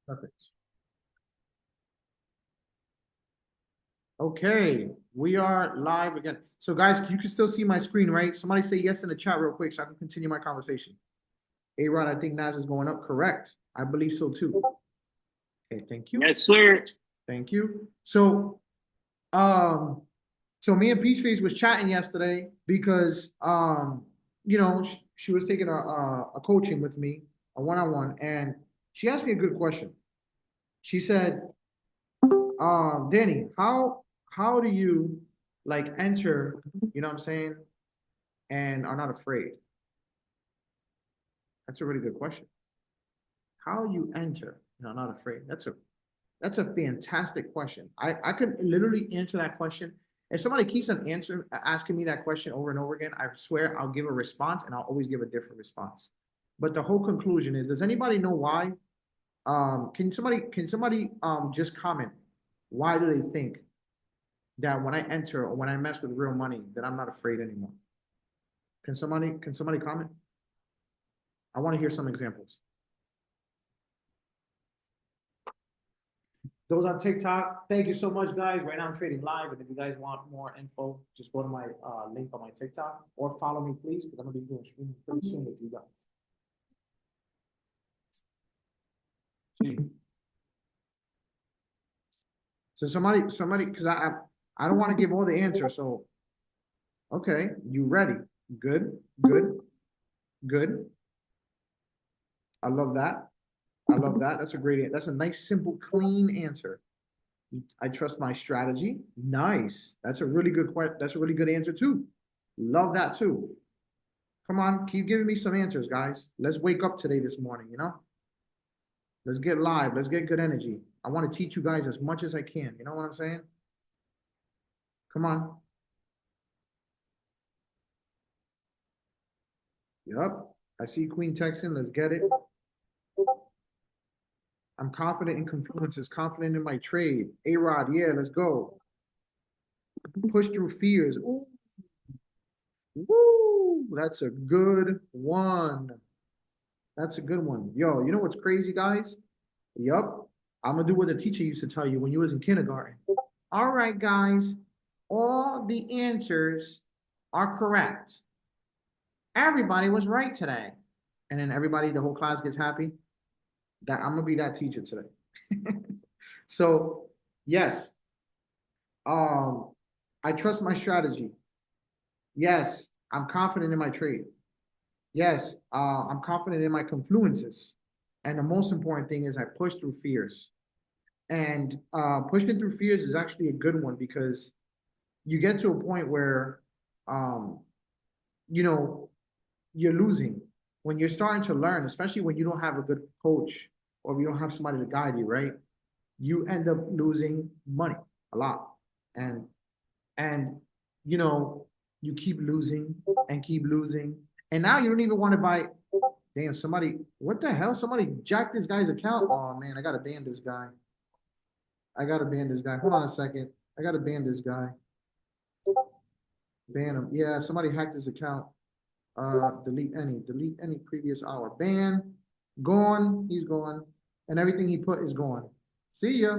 Perfect. Okay, we are live again. So, guys, you can still see my screen, right? Somebody say yes in the chat real quick so I can continue my conversation. A-Rod, I think Naz is going up. Correct. I believe so too. Okay, thank you. Yes, sir. Thank you. Um, so me and Peachface was chatting yesterday because she was taking a coaching with me, a one-on-one, and she asked me a good question. She said, Danny, how do you like enter, you know what I'm saying, and are not afraid? That's a really good question. How you enter and are not afraid? That's a fantastic question. I could literally answer that question. If somebody keeps on asking me that question over and over again, I swear I'll give a response and I'll always give a different response. But the whole conclusion is, does anybody know why? Can somebody just comment? Why do they think that when I enter or when I mess with real money, that I'm not afraid anymore? Can somebody comment? I want to hear some examples. Those on TikTok, thank you so much, guys. Right now I'm trading live, and if you guys want more info, just go to my link on my TikTok or follow me, please, because I'm gonna be doing streaming pretty soon with you guys. So somebody, because I don't want to give all the answers. So okay, you ready? Good, good, good. I love that. I love that. That's a great. That's a nice, simple, clean answer. I trust my strategy. Nice. That's a really good question. That's a really good answer too. Love that too. Come on, keep giving me some answers, guys. Let's wake up today, this morning, Let's get live. Let's get good energy. I want to teach you guys as much as I can. You know what I'm saying? Come on. Yep. I see Queen texting. Let's get it. I'm confident in confluences, confident in my trade. A-Rod, yeah, let's go. Push through fears. Ooh. Woo! That's a good one. That's a good one. Yo, you know what's crazy, guys? Yup. I'm gonna do what the teacher used to tell you when you was in kindergarten. All right, guys, all the answers are correct. Everybody was right today. And then everybody, the whole class gets happy. That I'm gonna be that teacher today. So yes, um, I trust my strategy. Yes, I'm confident in my trade. Yes, I'm confident in my confluences. And the most important thing is I push through fears. And pushing through fears is actually a good one because you get to a point where, um, you know, you're losing. When you're starting to learn, especially when you don't have a good coach or if you don't have somebody to guide you, right? You end up losing money a lot. And and you know, you keep losing and keep losing. And now you don't even want to buy. Damn, somebody, what the hell? Somebody jacked this guy's account. Oh man, I gotta ban this guy. I gotta ban this guy. Hold on a second. I gotta ban this guy. Ban him. Yeah, somebody hacked his account. Delete any previous hour. Ban, gone, he's gone. And everything he put is gone. See ya.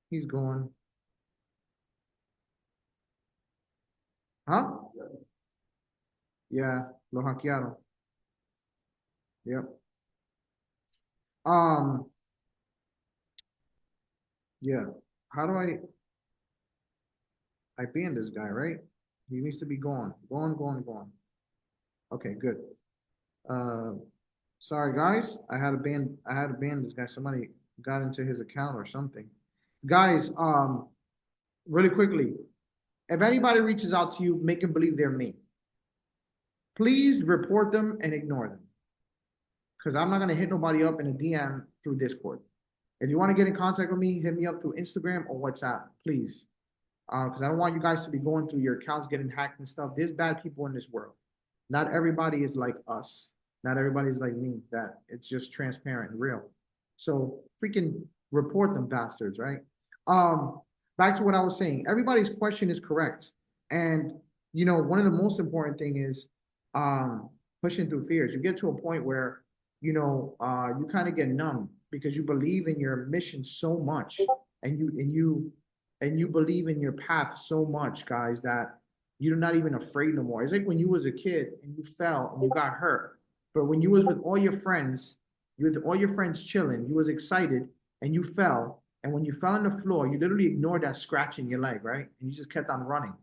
He's gone. Huh? Yeah, lo hackearon. Yep. Um, yeah. How do I ban this guy, right? He needs to be gone. Gone, gone, gone. Okay, good. Uh sorry guys. I had to ban this guy. Somebody got into his account or something. Guys, really quickly, if anybody reaches out to you, make them believe they're me. Please report them and ignore them. Because I'm not gonna hit nobody up in a DM through Discord. If you want to get in contact with me, hit me up through Instagram or WhatsApp, please. Because I don't want you guys to be going through your accounts getting hacked and stuff. There's bad people in this world. Not everybody is like us. Not everybody is like me. That it's just transparent and real. So freaking report them bastards, right? Um, Back to what I was saying. Everybody's question is correct, and one of the most important thing is pushing through fears. You get to a point where you kind of get numb because you believe in your mission so much, and you believe in your path so much, guys, that you're not even afraid no more. It's like when you was a kid and you fell and you got hurt, but when you was with all your friends, you with all your friends chilling, you was excited and you fell, and when you fell on the floor, you literally ignored that scratch in your leg, right? And you just kept on running.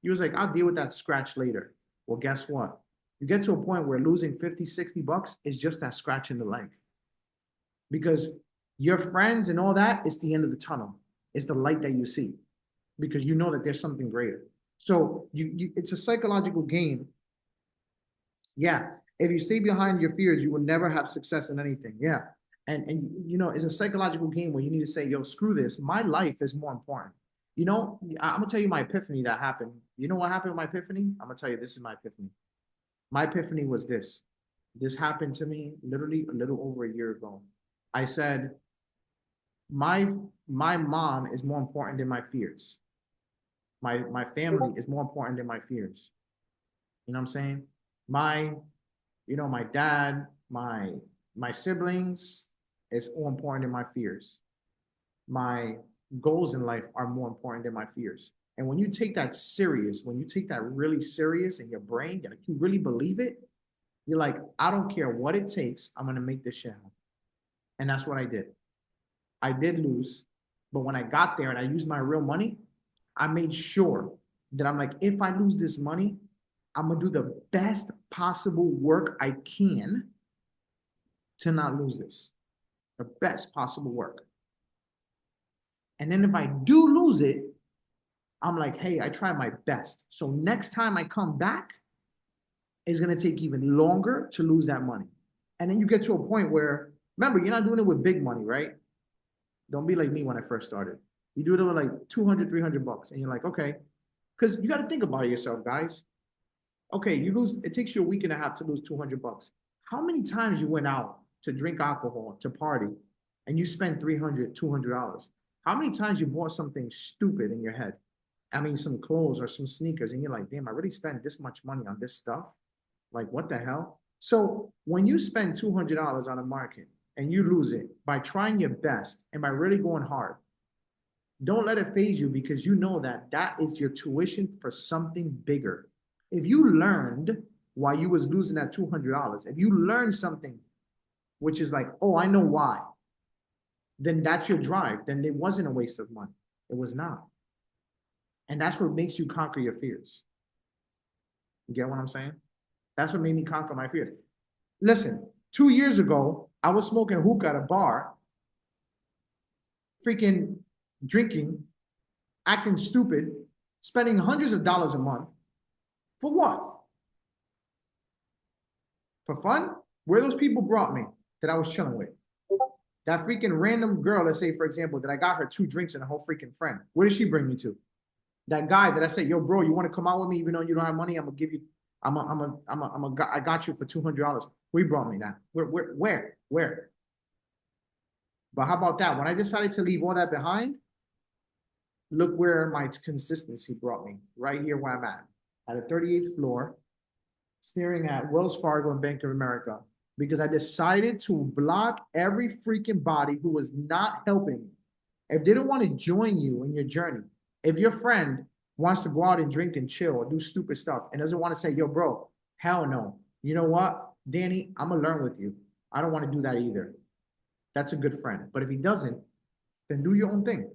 You was like, I'll deal with that scratch later. Well, guess what? You get to a point where losing 50, $60 is just that scratch in the leg. Because your friends and all that is the end of the tunnel. It's the light that you see because you know that there's something greater. So it's a psychological game. Yeah. If you stay behind your fears, you will never have success in anything. Yeah. And it's a psychological game where you need to say, yo, screw this. My life is more important. I'm gonna tell you my epiphany that happened. You know what happened with my epiphany? I'm gonna tell you this is my epiphany. My epiphany was this. This happened to me literally a little over a year ago. I said, my my mom is more important than my fears. My family is more important than my fears. You know what I'm saying? My, my dad, my siblings is more important than my fears. My goals in life are more important than my fears. And when you take that serious, when you take that really serious in your brain, like you really believe it, you're like, I don't care what it takes, I'm gonna make this shit happen. And that's what I did. I did lose, but when I got there and I used my real money, I made sure that I'm like, if I lose this money, I'm gonna do the best possible work I can to not lose this. The best possible work. And then if I do lose it, I'm like, hey, I tried my best. So next time I come back, it's gonna take even longer to lose that money. And then you get to a point where, remember, you're not doing it with big money, right? Don't be like me when I first started. You do it with like 200, $300. And you're like, okay. Because you got to think about yourself, guys. Okay, it takes you a week and a half to lose $200. How many times you went out to drink alcohol, to party, and you spent $300, $200? How many times you bought something stupid in your head? I mean, some clothes or some sneakers, and you're like, damn, I really spent this much money on this stuff. Like, what the hell? So when you spend $200 on a market and you lose it by trying your best and by really going hard, don't let it phase you because you know that that is your tuition for something bigger. If you learned while you was losing that $200, if you learned something which is like, oh, I know why, then that's your drive. Then it wasn't a waste of money. It was not. And that's what makes you conquer your fears. You get what I'm saying? That's what made me conquer my fears. Listen, 2 years ago, I was smoking hookah at a bar, freaking drinking, acting stupid, spending hundreds of dollars a month. For what? For fun? Where those people brought me that I was chilling with. That freaking random girl, let's say, for example, that I got her 2 drinks and a whole freaking friend. Where did she bring me to? That guy that I said, yo, bro, you want to come out with me even though you don't have money? I'm gonna give you, I got you for $200. We brought me that. Where? But how about that? When I decided to leave all that behind, look where my consistency brought me. Right here where I'm at a 38th floor, staring at Wells Fargo and Bank of America, because I decided to block every freaking body who was not helping me. If they don't want to join you in your journey, if your friend wants to go out and drink and chill or do stupid stuff and doesn't want to say, yo, bro, hell no. You know what, Danny, I'm going to learn with you. I don't want to do that either. That's a good friend. But if he doesn't, then do your own thing.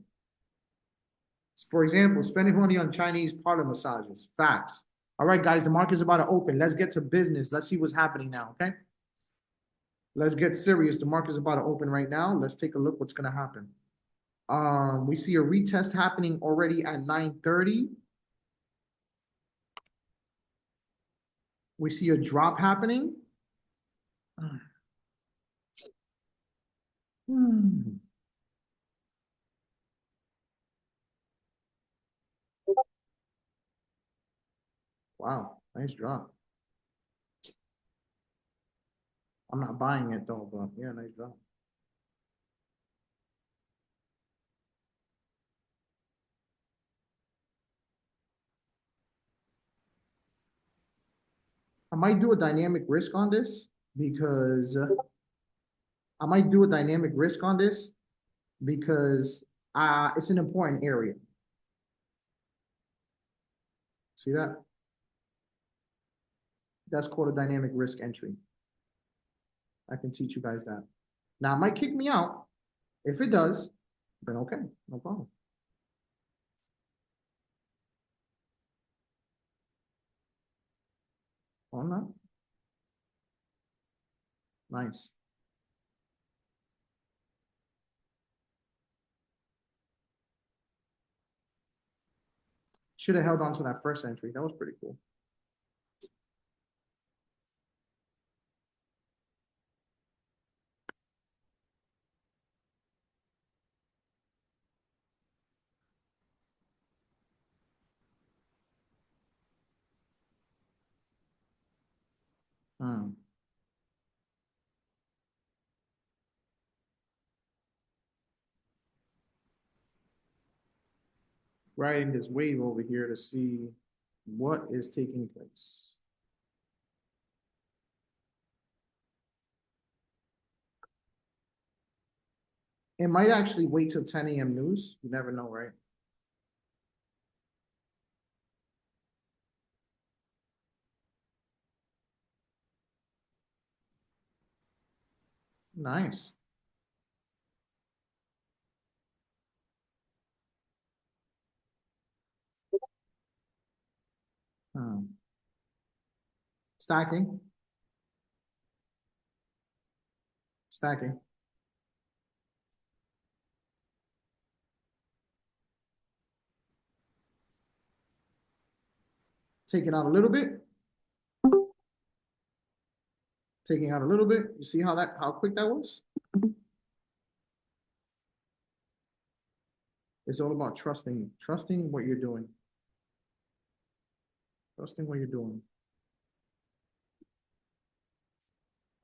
For example, spending money on Chinese parlor massages. Facts. All right, guys, the market is about to open. Let's get to business. Let's see what's happening now, okay? Let's get serious. The market is about to open right now. Let's take a look what's going to happen. We see a retest happening already at 9:30. We see a drop happening. Hmm. Wow, nice drop. I'm not buying it though, but yeah, nice drop. I might do a dynamic risk on this because I might do a dynamic risk on this because it's an important area. See that? That's called a dynamic risk entry. I can teach you guys that. Now, it might kick me out. If it does, then okay, no problem. Oh, no. Nice. Should have held on to that first entry. That was pretty cool. Hmm. Riding this wave over here to see what is taking place. It might actually wait till 10 a.m. news. You never know, right? Nice. Hmm. Stacking. Stacking. Taking out a little bit. Taking out a little bit. You see how quick that was? It's all about trusting what you're doing, trusting what you're doing.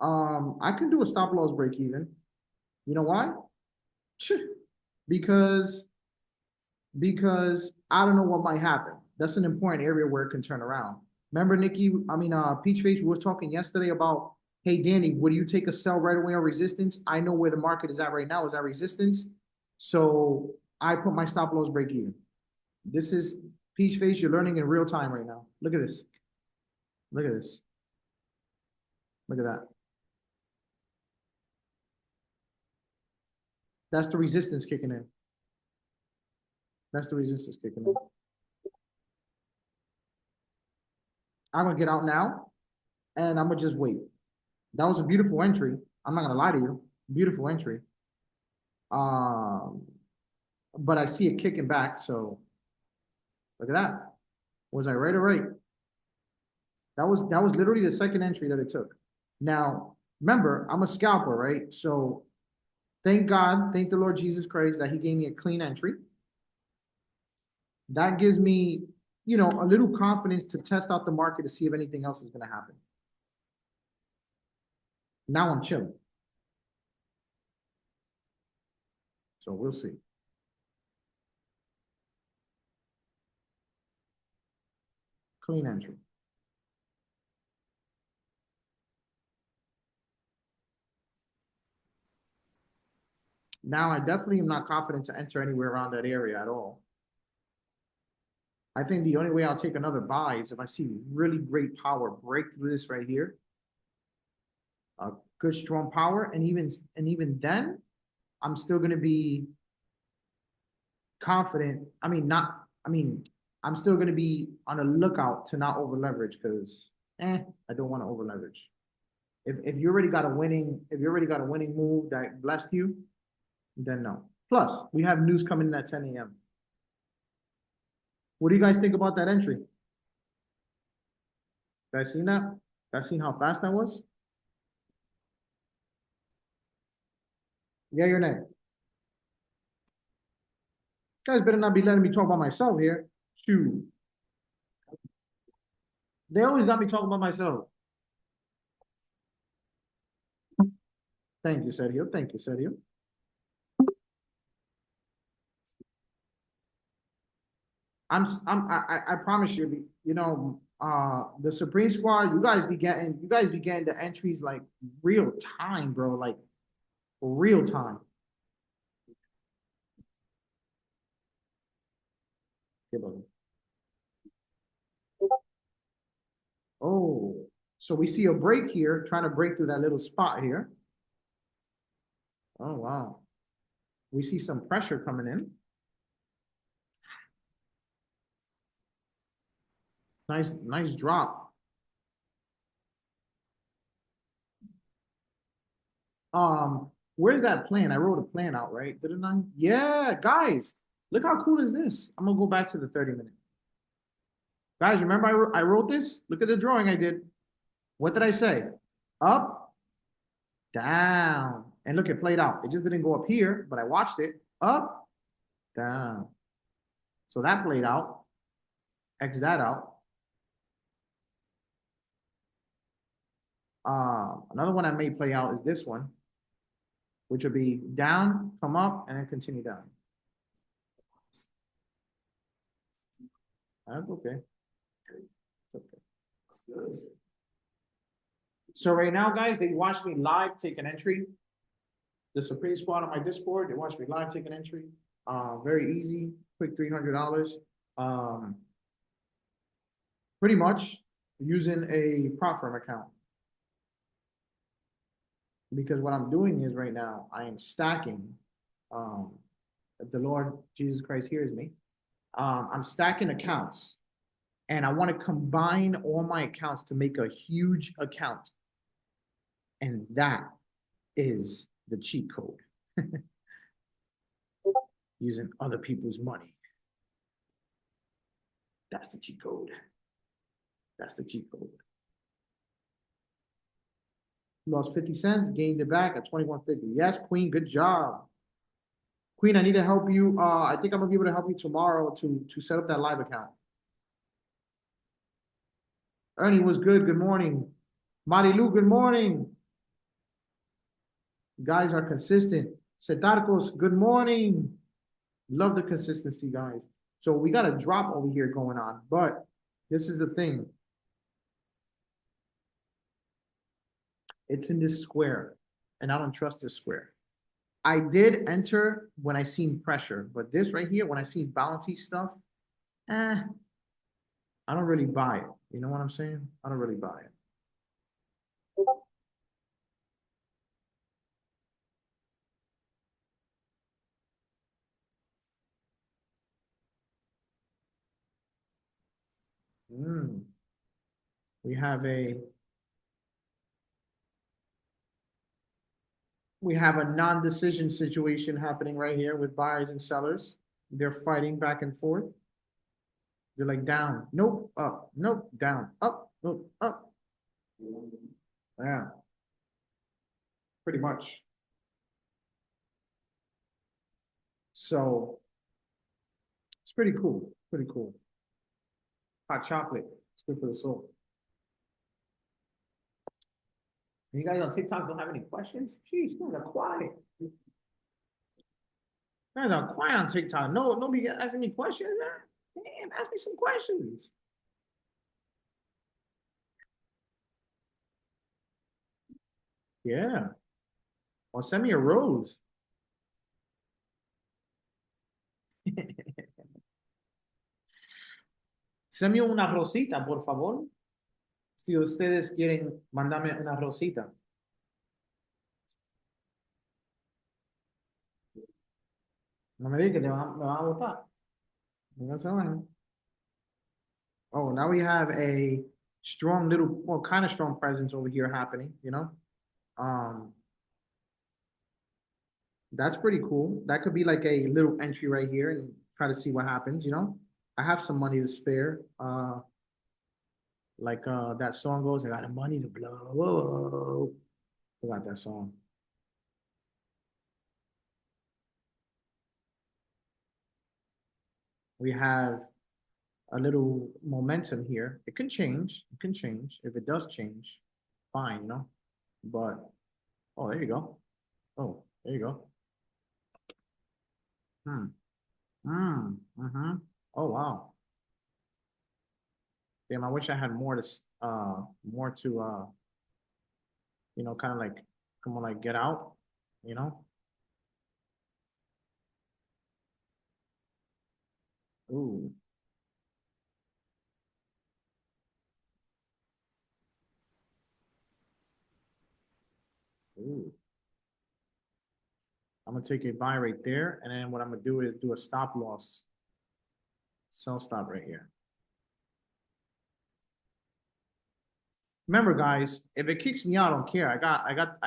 I can do a stop loss break even. You know why? Because because I don't know what might happen. That's an important area where it can turn around. Remember, Nikki? I mean, Peach Face. We were talking yesterday about, hey, Danny, would you take a sell right away on resistance? I know where the market is at right now. Is at resistance, so I put my stop loss break even. This is Peach Face. You're learning in real time right now. Look at this. Look at this. Look at that. That's the resistance kicking in. That's the resistance kicking in. I'm gonna get out now, and I'm gonna just wait. That was a beautiful entry. I'm not gonna lie to you. Beautiful entry. Um, but I see it kicking back. So look at that. Was I right or right? That was literally the second entry that it took. Now, remember, I'm a scalper, right? So thank God, thank the Lord Jesus Christ that He gave me a clean entry. That gives me, a little confidence to test out the market to see if anything else is going to happen. Now I'm chilling. So we'll see. Clean entry. Now I definitely am not confident to enter anywhere around that area at all. I think the only way I'll take another buy is if I see really great power break through this right here, a good strong power, and even then, I'm still going to be confident. I mean, not. I mean, I'm still going to be on the lookout to not over leverage because, I don't want to over leverage. If you already got a winning, if you already got a winning move that blessed you, then no. Plus, we have news coming in at 10 a.m. What do you guys think about that entry? Guys seen that? Guys seen how fast that was? Yeah, your name. Guys better not be letting me talk about myself here. Shoot. They always got me talking about myself. Thank you, Sergio. Thank you, Sergio. I promise you, the Supreme Squad, you guys be getting the entries like real time, bro. Like Real time. Oh, so we see a break here, trying to break through that little spot here. Oh, wow. We see some pressure coming in. Nice drop. Where's that plan? I wrote a plan out, right? Didn't I? Yeah, guys, look how cool is this? I'm gonna go back to the 30-minute. Guys, remember I wrote this? Look at the drawing I did. What did I say? Up, down. And look, it played out. It just didn't go up here, but I watched it. Up, down. So that played out. X that out. Another one I may play out is this one, which would be down, come up, and then continue down. That's okay. Okay. So right now, guys, they watch me live take an entry. The Supreme Squad on my Discord, they watch me live take an entry. Very easy, quick $300. Pretty much using a prop firm account. Because what I'm doing is right now, I am stacking. If the Lord Jesus Christ hears me, I'm stacking accounts and I want to combine all my accounts to make a huge account. And that is the cheat code. Using other people's money. That's the cheat code. That's the cheat code. Lost 50 cents, gained it back at 21.50. Yes, Queen, good job. Queen, I need to help you. I think I'm gonna be able to help you tomorrow to set up that live account. Ernie was good. Good morning. Marilu, good morning. You guys are consistent. Setarcos, good morning. Love the consistency, guys. So we got a drop over here going on, but this is the thing. It's in this square, and I don't trust this square. I did enter when I seen pressure, but this right here, when I see bouncy stuff, I don't really buy it. You know what I'm saying? I don't really buy it. Mm. We have a we have a non-decision situation happening right here with buyers and sellers. They're fighting back and forth. They're like down, nope, up, nope, down, up, nope, up. Yeah, pretty much. So it's pretty cool. Pretty cool. Hot chocolate. It's good for the soul. And you guys on TikTok don't have any questions? Jeez, you guys are quiet. You guys are quiet on TikTok. No, nobody asking me questions, man. Damn, ask me some questions. Yeah. Or send me a rose. Send me una rosita, por favor. Si ustedes quieren mandarme una rosita. No me digan que me van a votar. No se vayan. Oh, now we have a strong little, well, kind of strong presence over here happening, you know? Um, that's pretty cool. That could be like a little entry right here and try to see what happens, you know? I have some money to spare. Like that song goes, I got the money to blow. Whoa. Forgot that song. We have a little momentum here. It can change. It can change. If it does change, fine, you know? But, oh, there you go. Oh, there you go. Hmm. Mm-hmm. Oh, wow. Damn, I wish I had more to kind of like come on, like get out. you know? Ooh, ooh. I'm gonna take a buy right there, and then what I'm gonna do is do a stop loss, sell stop right here. Remember, guys, if it kicks me out, I don't care. I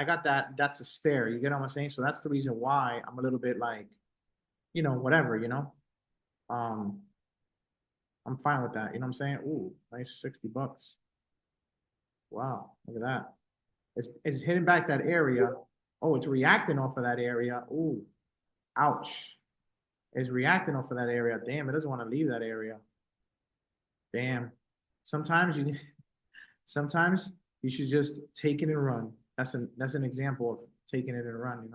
got that. That's a spare. You get what I'm saying? So that's the reason why I'm a little bit like, whatever. Um, I'm fine with that. You know what I'm saying? Ooh, nice 60 bucks. Wow, look at that. It's hitting back that area. Oh, it's reacting off of that area. Ooh, ouch. It's reacting off of that area. Damn, it doesn't want to leave that area. Damn. Sometimes you sometimes you should just take it and run. That's an example of taking it and run.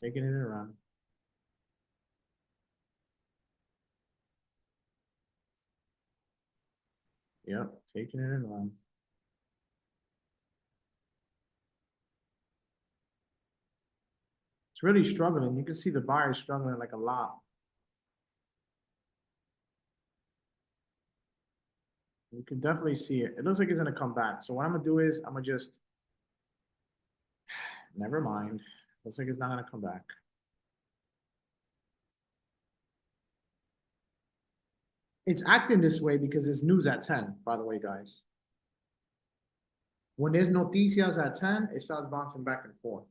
Taking it and run. Yep, taking it and run. It's really struggling. You can see the buyer struggling like a lot. You can definitely see it. It looks like it's gonna come back. So what I'm gonna do is I'm gonna just never mind. Looks like it's not gonna come back. It's acting this way because it's news at 10, by the way, guys. When there's noticias at 10, it starts bouncing back and forth.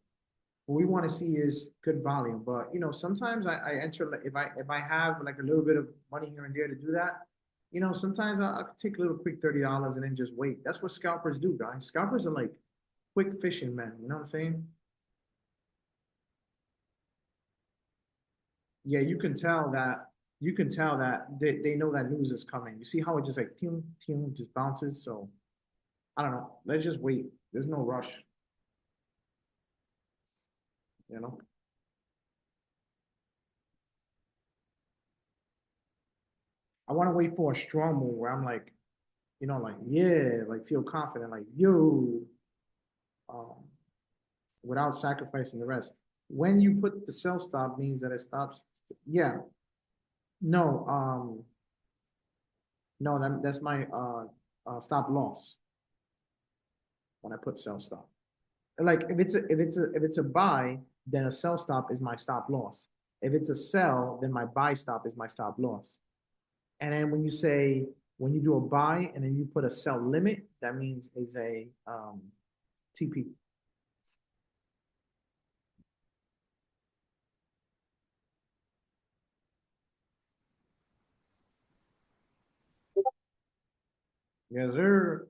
What we want to see is good volume. But sometimes I enter like if I have like a little bit of money here and there to do that, sometimes I'll take a little quick $30 and then just wait. That's what scalpers do, guys. Scalpers are like quick fishing men. You know what I'm saying? Yeah, you can tell that they know that news is coming. You see how it just like team team just bounces. So I don't know. Let's just wait. There's no rush. You know. I want to wait for a strong move where I'm like, like yeah, like feel confident, like yo, um, without sacrificing the rest. When you put the sell stop means that it stops. Yeah, no, no, that's my stop loss when I put sell stop. Like if it's a buy, then a sell stop is my stop loss. If it's a sell, then my buy stop is my stop loss. And then when you do a buy and then you put a sell limit, that means is a TP. Yes, sir.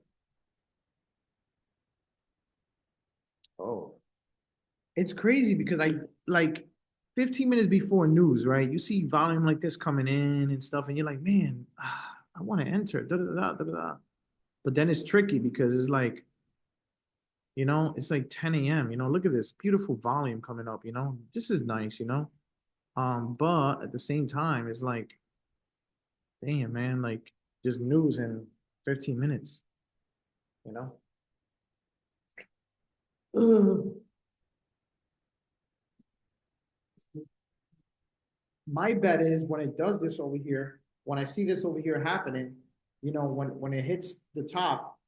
Oh, it's crazy because I like 15 minutes before news, right? You see volume like this coming in and stuff, and you're like, man, I want to enter. Da, da, da, da, da, da. But then it's tricky because it's like, it's like 10 a.m. Look at this beautiful volume coming up. This is nice. But at the same time, it's like, damn, man, like just news in 15 minutes. You know. Ugh. My bet is when it does this over here, when I see this over here happening, when it hits the top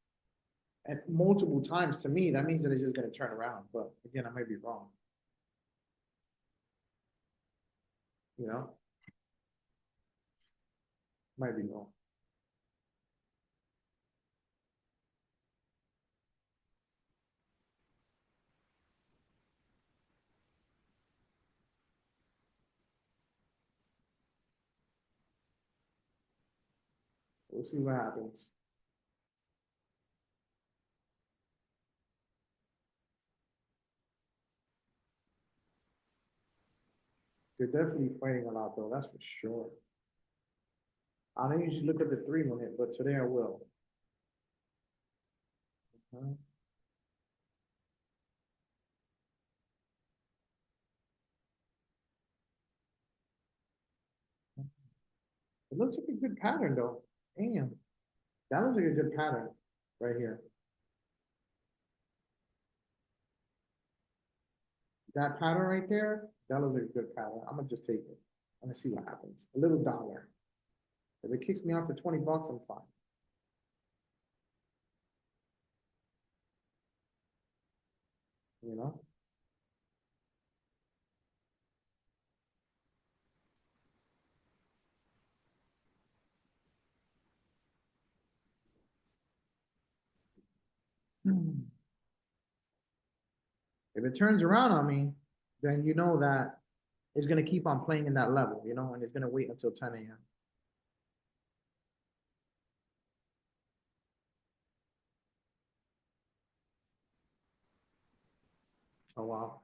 at multiple times, to me, that means that it's just going to turn around. But again, I might be wrong. You know, might be wrong. We'll see what happens. They're definitely fighting a lot, though. That's for sure. I don't usually look at the 3 minute, but today I will. Uh, It looks like a good pattern, though. Damn, that looks like a good pattern right here. That pattern right there, that was a good pattern. I'm gonna just take it. I'm gonna see what happens. A little dollar. If it kicks me out for 20 bucks, I'm fine. You know? Hmm. If it turns around on me, then you know that it's gonna keep on playing in that level, you know, and it's gonna wait until 10 a.m. Oh wow,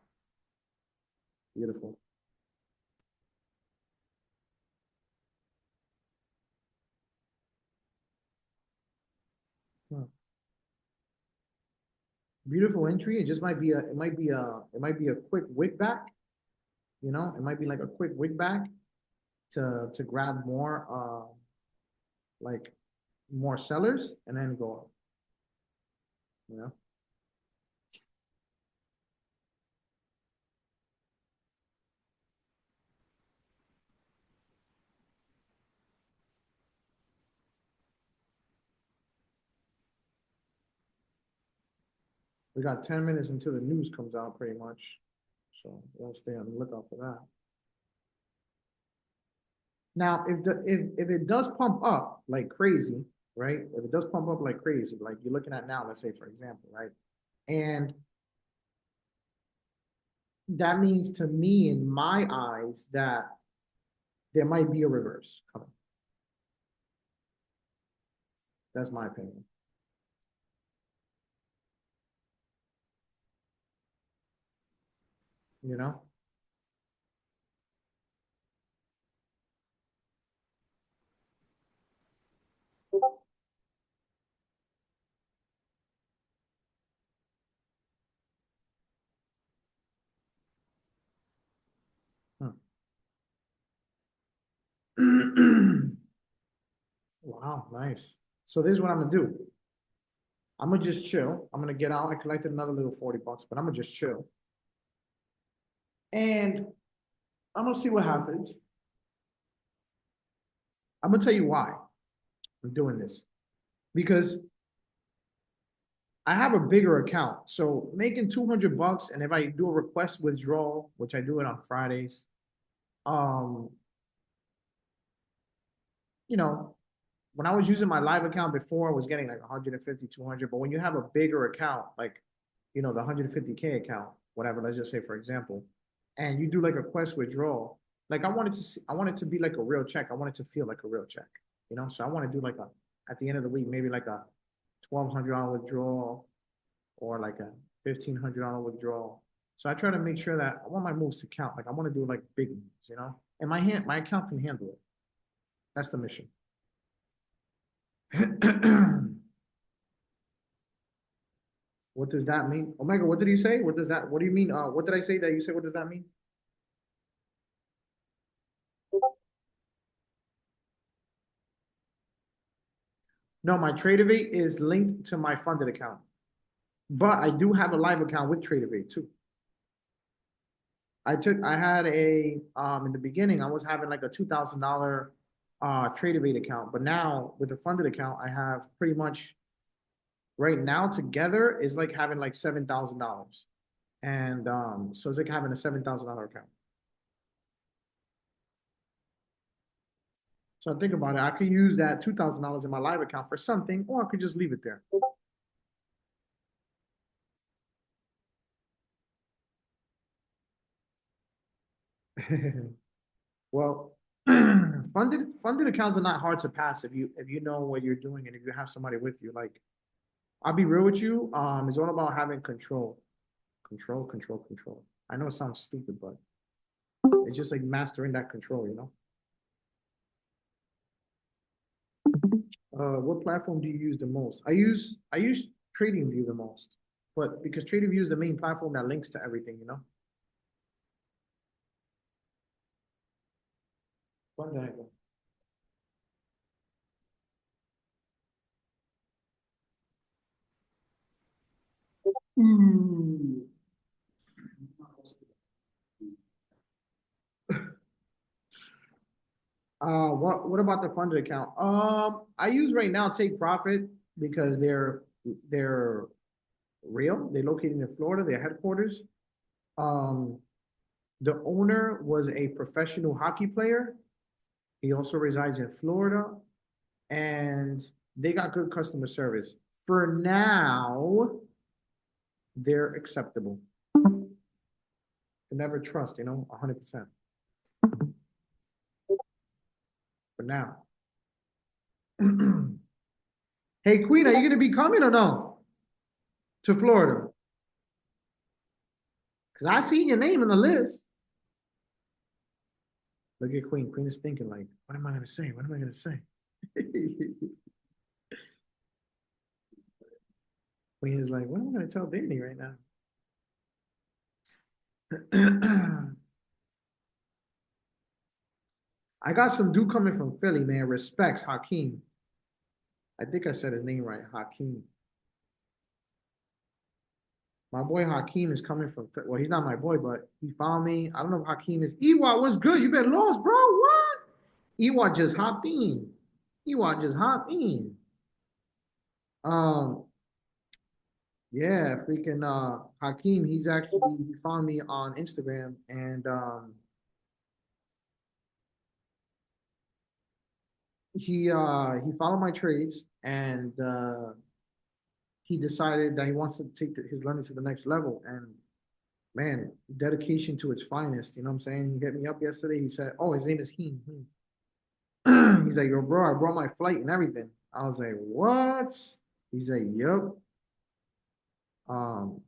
beautiful. Hmm. Beautiful entry. It just might be a quick wick back, you know, it might be like a quick wick back to grab more like more sellers and then go up, you know. We got 10 minutes until the news comes out pretty much. So we'll stay on the lookout for that. Now, if it does pump up like crazy, right? If it does pump up like crazy, like you're looking at now, let's say for example, right? And that means to me, in my eyes, that there might be a reverse coming. That's my opinion. You know? Hmm. Wow, nice. So this is what I'm gonna do. I'm gonna just chill. I'm gonna get out. I collected another little 40 bucks, but I'm gonna just chill. And I'm gonna see what happens. I'm gonna tell you why I'm doing this. Because I have a bigger account. So making 200 bucks, and if I do a request withdrawal, which I do it on Fridays, um, you know, when I was using my live account before, I was getting like 150, 200. But when you have a bigger account, like, you know, the 150K account, whatever, let's just say for example, and you do like a quest withdrawal, like I want it to be like a real check. I want it to feel like a real check, you know? So I want to do like at the end of the week, maybe like a $1,200 withdrawal or like a $1,500 withdrawal. So I try to make sure that I want my moves to count. Like I want to do like big moves, you know? And my account can handle it. That's the mission. What does that mean? Omega, what did you say? What do you mean? What did I say that you said? What does that mean? No, my Tradeovate is linked to my funded account, but I do have a live account with Tradeovate too. I had in the beginning, I was having like a $2,000 Tradeovate account, but now with a funded account, I have pretty much right now together is like having like $7,000. And so it's like having a $7,000 account. So I think about it. I could use that $2,000 in my live account for something, or I could just leave it there. Well, funded accounts are not hard to pass if you know what you're doing and if you have somebody with you. Like I'll be real with you. It's all about having control, control, control, control. I know it sounds stupid, but it's just like mastering that control. You know. What platform do you use the most? I use TradingView the most, but because TradingView is the main platform that links to everything. You know. One day. Ooh. What about the funded account? I use right now Take Profit because they're real. They're located in Florida, their headquarters. Um, the owner was a professional hockey player. He also resides in Florida, and they got good customer service. For now, they're acceptable. Never trust, 100% for now. Hey, Queen, are you going to be coming or no to Florida? Because I see your name on the list. Look at Queen. Queen is thinking like, what am I going to say? What am I going to say? Queen is like, what am I going to tell Danny right now? I got some dude coming from Philly, man. Respects Hakeem. I think I said his name right, Hakeem. My boy Hakeem is coming from, well, he's not my boy, but he found me. I don't know if Hakeem is. Ewat, what's good? You been lost, bro? What? Ewat just hopped in. Ewat just hopped in. Um, yeah, freaking Hakeem, he found me on Instagram and he followed my trades and he decided that he wants to take his learning to the next level. And man, dedication to its finest. You know what I'm saying? He hit me up yesterday. He said, "Oh, his name is Heem." He's like, "Yo, bro, I brought my flight and everything." I was like, "What?" He's like, "Yep." Um,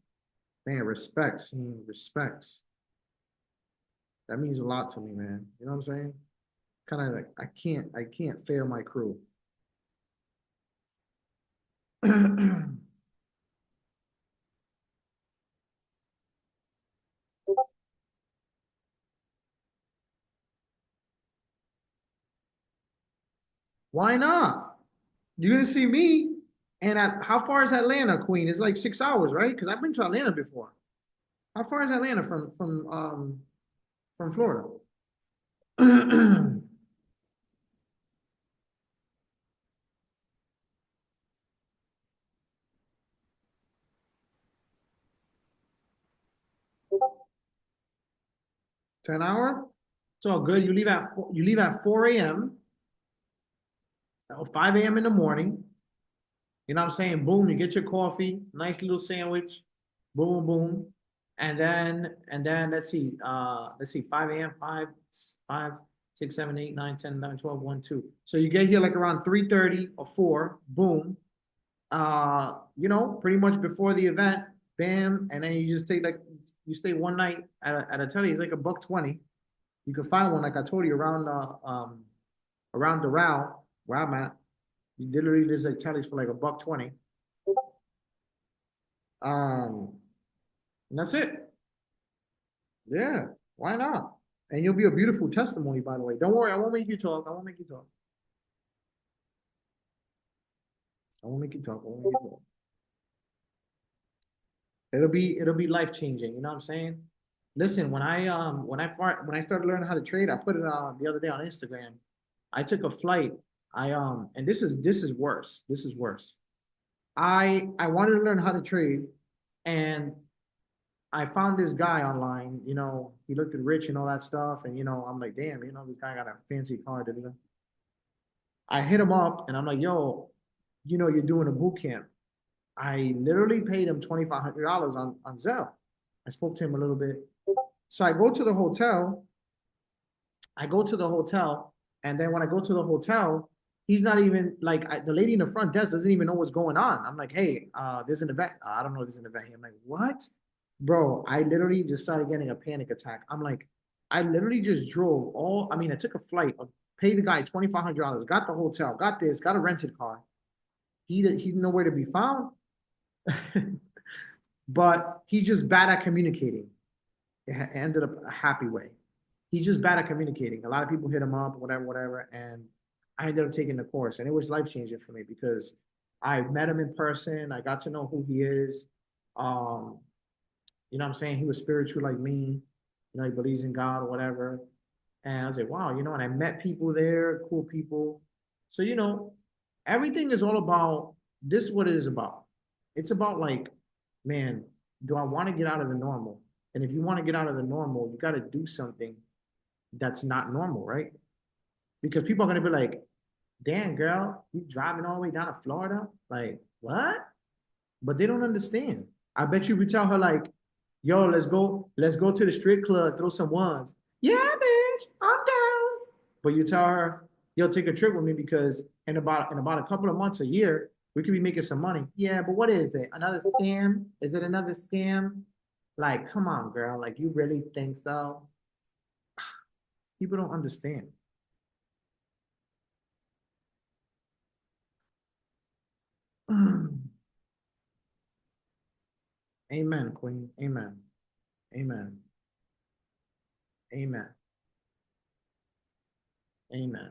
man, respects. Respects. That means a lot to me, man. You know what I'm saying? Kind of like I can't fail my crew. Why not? You're gonna see me. And how far is Atlanta, Queen? It's like 6 hours, right? Because I've been to Atlanta before. How far is Atlanta from Florida? 10 hour? It's all good. You leave at 4 a.m. or 5 a.m. in the morning. You know what I'm saying? Boom, you get your coffee, nice little sandwich, boom, boom. And then let's see, 5 a.m., 5, 6, 7, 8, 9, 10, 11, 12, 1, 2. So you get here like around 3:30 or 4, boom. Pretty much before the event, bam, and then you just you stay one night at a telly, it's like $120. You can find one, like I told you, around the route where I'm at. You literally just like tellies for like $120. Um, and that's it. Yeah, why not? And you'll be a beautiful testimony, by the way. Don't worry, I won't make you talk. I won't make you talk. I won't make you talk. I won't make you talk. It'll be life changing. You know what I'm saying? Listen, when I started learning how to trade, I put it on the other day on Instagram. I took a flight. And this is worse. This is worse. I wanted to learn how to trade, and I found this guy online. He looked rich and all that stuff, and I'm like, damn, this guy got a fancy car. Da, da, da. I hit him up, and I'm like, yo, you're doing a boot camp. I literally paid him $2,500 on Zelle. I spoke to him a little bit. So I go to the hotel. And then when I go to the hotel, he's not even like the lady in the front desk doesn't even know what's going on. I'm like, hey, there's an event. I don't know there's an event here. I'm like, what? Bro, I literally just started getting a panic attack. I'm like, I literally just I took a flight, paid the guy $2,500, got the hotel, got this, got a rented car. He's nowhere to be found, but he's just bad at communicating. It ended up a happy way. He's just bad at communicating. A lot of people hit him up, whatever, whatever. And I ended up taking the course, and it was life changing for me because I met him in person. I got to know who he is. Um, you know what I'm saying? He was spiritual like me. He believes in God or whatever. And I was like, wow, and I met people there, cool people. So, everything is all about this is what it is about. It's about like, man, do I want to get out of the normal? And if you want to get out of the normal, you got to do something that's not normal, right? Because people are going to be like, damn, girl, you driving all the way down to Florida? Like, what? But they don't understand. I bet you we tell her like, yo, let's go to the strip club, throw some ones. Yeah, bitch, I'm down. But you tell her, yo, take a trip with me because in about a couple of months, a year, we could be making some money. Yeah, but what is it? Another scam? Is it another scam? Like, come on, girl. Like, you really think so? People don't understand. Amen, Queen. Amen. Amen. Amen. Amen.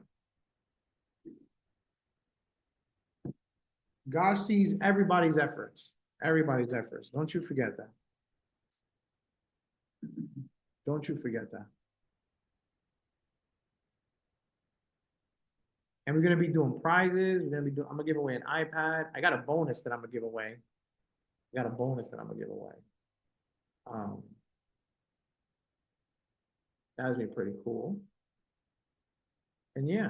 God sees everybody's efforts. Everybody's efforts. Don't you forget that. Don't you forget that. And we're gonna be doing prizes. I'm gonna give away an iPad. I got a bonus that I'm gonna give away. I got a bonus that I'm gonna give away. Um, that would be pretty cool. And yeah.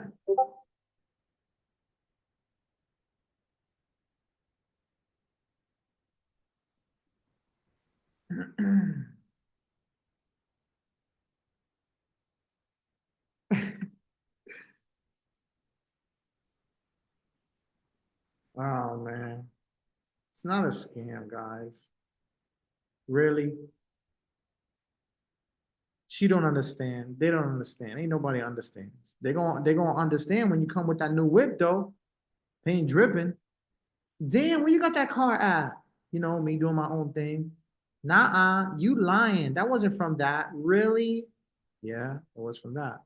Oh man. It's not a scam, guys. Really? She don't understand. They don't understand. Ain't nobody understands. They gonna understand when you come with that new whip though. Paint dripping. Damn, where you got that car at? Me doing my own thing. Nah, you lying. That wasn't from that. Really? Yeah, it was from that.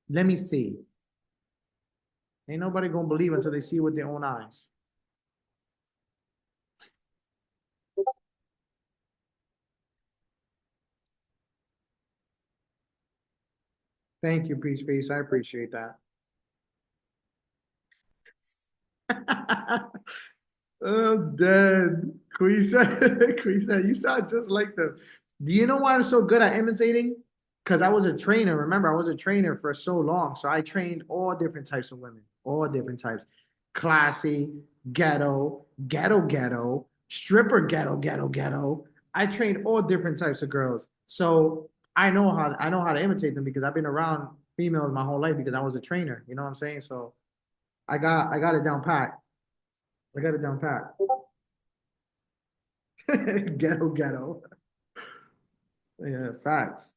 Let me see. Ain't nobody gonna believe until they see it with their own eyes. Thank you, Peach Face. I appreciate that. I'm dead. Queen said, Queen said, you sound just like them. Do you know why I'm so good at imitating? Because I was a trainer. Remember, I was a trainer for so long. So I trained all different types of women, all different types. Classy, ghetto, ghetto, stripper, ghetto. I trained all different types of girls. So I know how to imitate them because I've been around females my whole life because I was a trainer. You know what I'm saying? So I got it down pat. I got it down pat. Ghetto. Yeah, facts.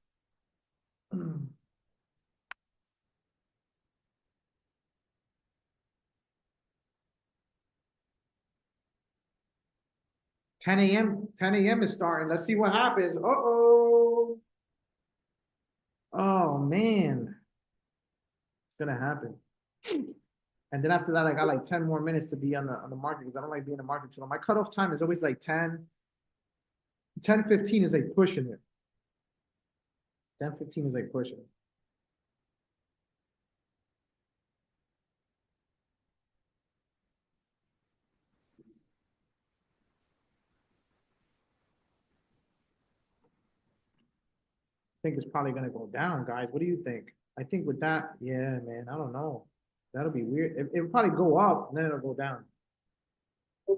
10 a.m. 10 a.m. is starting. Let's see what happens. Uh-oh. Oh man, it's gonna happen. And then after that, I got like 10 more minutes to be on the market because I don't like being in the market too long. My cutoff time is always like 10:15 is like pushing it. 10:15 is like pushing it. I think it's probably gonna go down, guys. What do you think? I think with that, yeah, man, I don't know. That'll be weird. It'll probably go up, and then it'll go down. We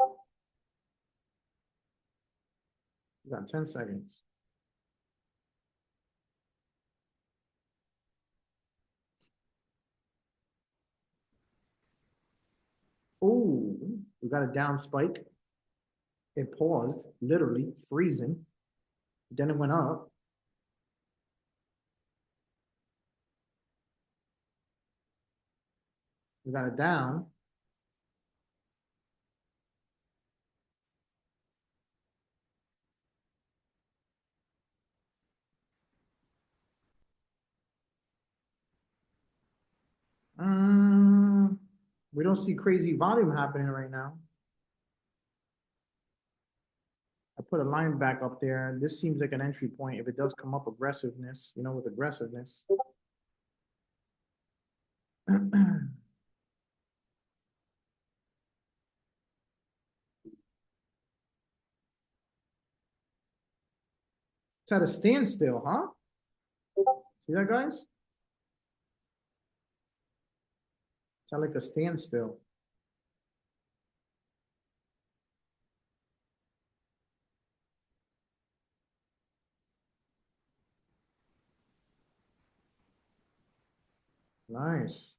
got 10 seconds. Oh, we got a down spike. It paused, literally freezing. Then it went up. We got it down. Um, we don't see crazy volume happening right now. I put a line back up there. This seems like an entry point if it does come up aggressiveness, with aggressiveness. It's at a standstill, huh? See that, guys? It's at like a standstill. Nice.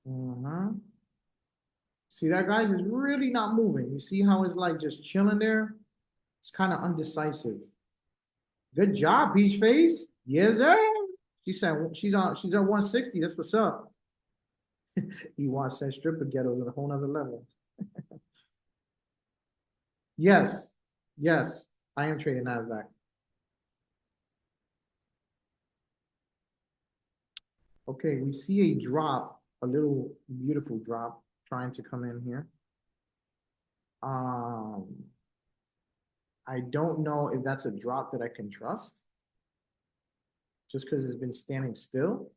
Uh-huh. See that, guys? It's really not moving. You see how it's like just chilling there? It's kind of undecisive. Good job, Peach Face. Yes, sir. She said she's at 160. That's what's up. Ewok said stripper ghettos at a whole nother level. Yes, yes, I am trading Nasdaq. Okay, we see a drop, a little beautiful drop trying to come in here. Um, I don't know if that's a drop that I can trust, just because it's been standing still.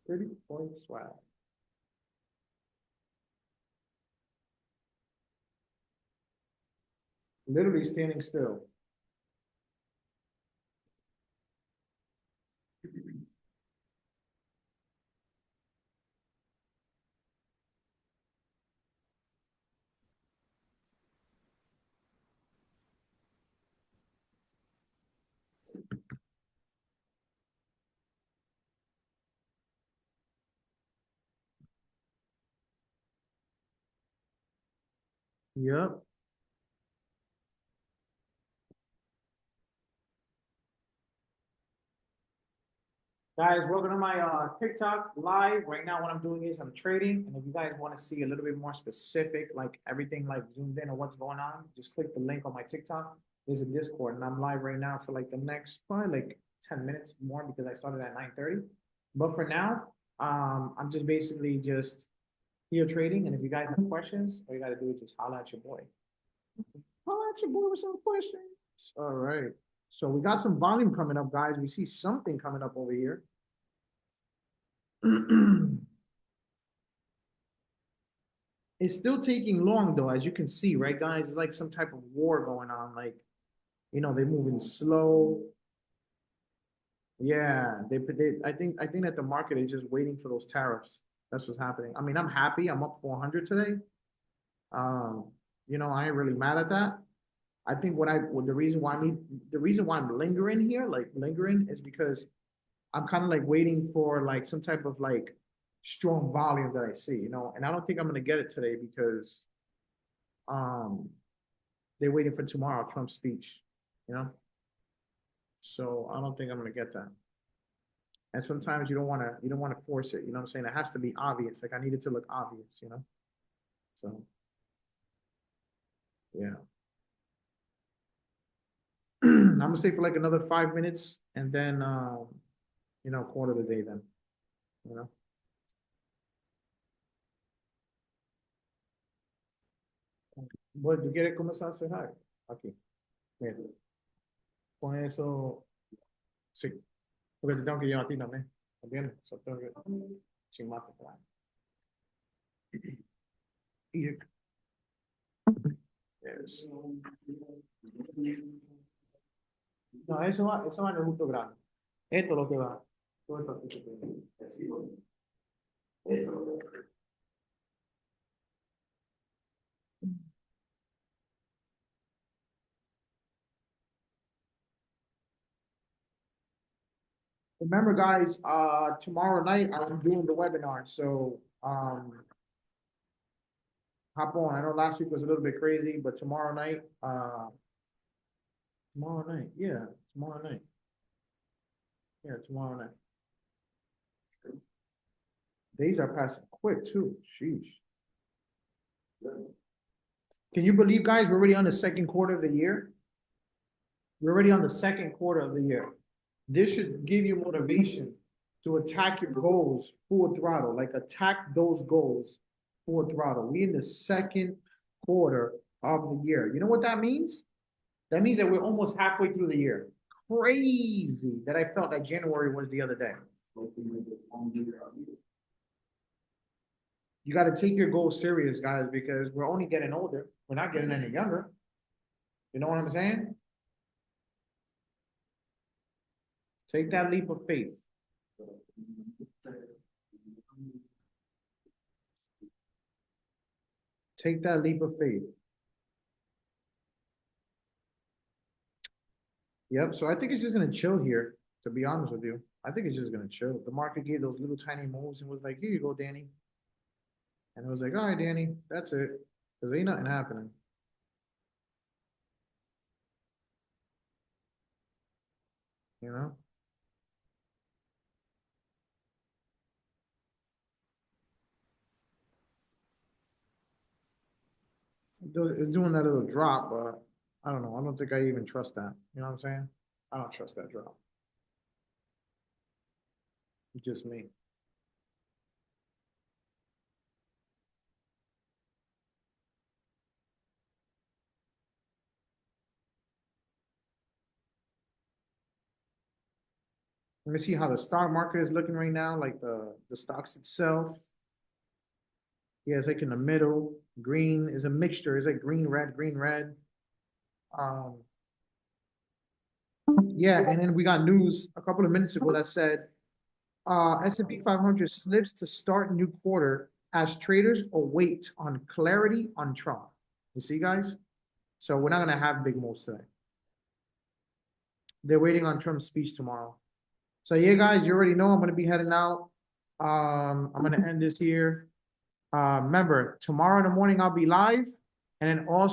30-point swag. Literally standing still. Yep. Guys, welcome to my TikTok live. Right now, what I'm doing is I'm trading, and if you guys want to see a little bit more specific, like everything like zoomed in or what's going on, just click the link on my TikTok. There's a Discord, and I'm live right now for like the next probably like 10 minutes more because I started at 9:30. But for now, I'm just basically just here trading, and if you guys have questions, all you got to do is just holler at your boy. Holler at your boy with some questions. All right. So we got some volume coming up, guys. We see something coming up over here. It's still taking long though, as you can see, right, guys? It's like some type of war going on. Like, they're moving slow. Yeah, I think that the market is just waiting for those tariffs. That's what's happening. I mean, I'm happy. I'm up 400 today. Um, I ain't really mad at that. I think the reason why I'm lingering here, like lingering, is because I'm kind of like waiting for like some type of like strong volume that I see, and I don't think I'm gonna get it today because um they're waiting for tomorrow, Trump's speech, you know? So I don't think I'm gonna get that. And sometimes you don't wanna force it, you know what I'm saying? It has to be obvious. Like I need it to look obvious. So yeah. I'm gonna stay for like another 5 minutes and then quarter the day then, you know. Bueno, ¿tú quieres comenzar a cerrar? Aquí, mira, con eso, sí, porque te tengo que llevar a ti también, ¿entiendes? So, tengo que, sin más, claro. Y, es- no, eso va en el punto grande. Esto es lo que va. Todo esto aquí se puede. Esto es lo que va. Remember, guys, tomorrow night I'm doing the webinar, so hop on. I know last week was a little bit crazy, but tomorrow night, yeah, tomorrow night, yeah, tomorrow night. Days are passing quick too. Sheesh. Can you believe, guys, we're already on the second quarter of the year? We're already on the second quarter of the year. This should give you motivation to attack your goals full throttle, like attack those goals full throttle. We in the second quarter of the year. You know what that means? That means that we're almost halfway through the year. Crazy that I felt that January was the other day. You got to take your goals serious, guys, because we're only getting older. We're not getting any younger. You know what I'm saying? Take that leap of faith. Take that leap of faith. Yep. So I think it's just gonna chill here, to be honest with you. I think it's just gonna chill. The market gave those little tiny moves and was like, here you go, Danny. And it was like, all right, Danny, that's it. Because ain't nothing happening. You know? It's doing that little drop, but I don't know. I don't think I even trust that. You know what I'm saying? I don't trust that drop. It's just me. Let me see how the stock market is looking right now, like the stocks itself. Yeah, it's like in the middle. Green is a mixture. It's like green, red, green, red. Um, yeah, and then we got news a couple of minutes ago that said S&P 500 slips to start new quarter as traders await on clarity on Trump. You see, guys? So we're not gonna have big moves today. They're waiting on Trump's speech tomorrow. So yeah, guys, you already know I'm gonna be heading out. I'm gonna end this here. Remember, tomorrow in the morning I'll be live, and then also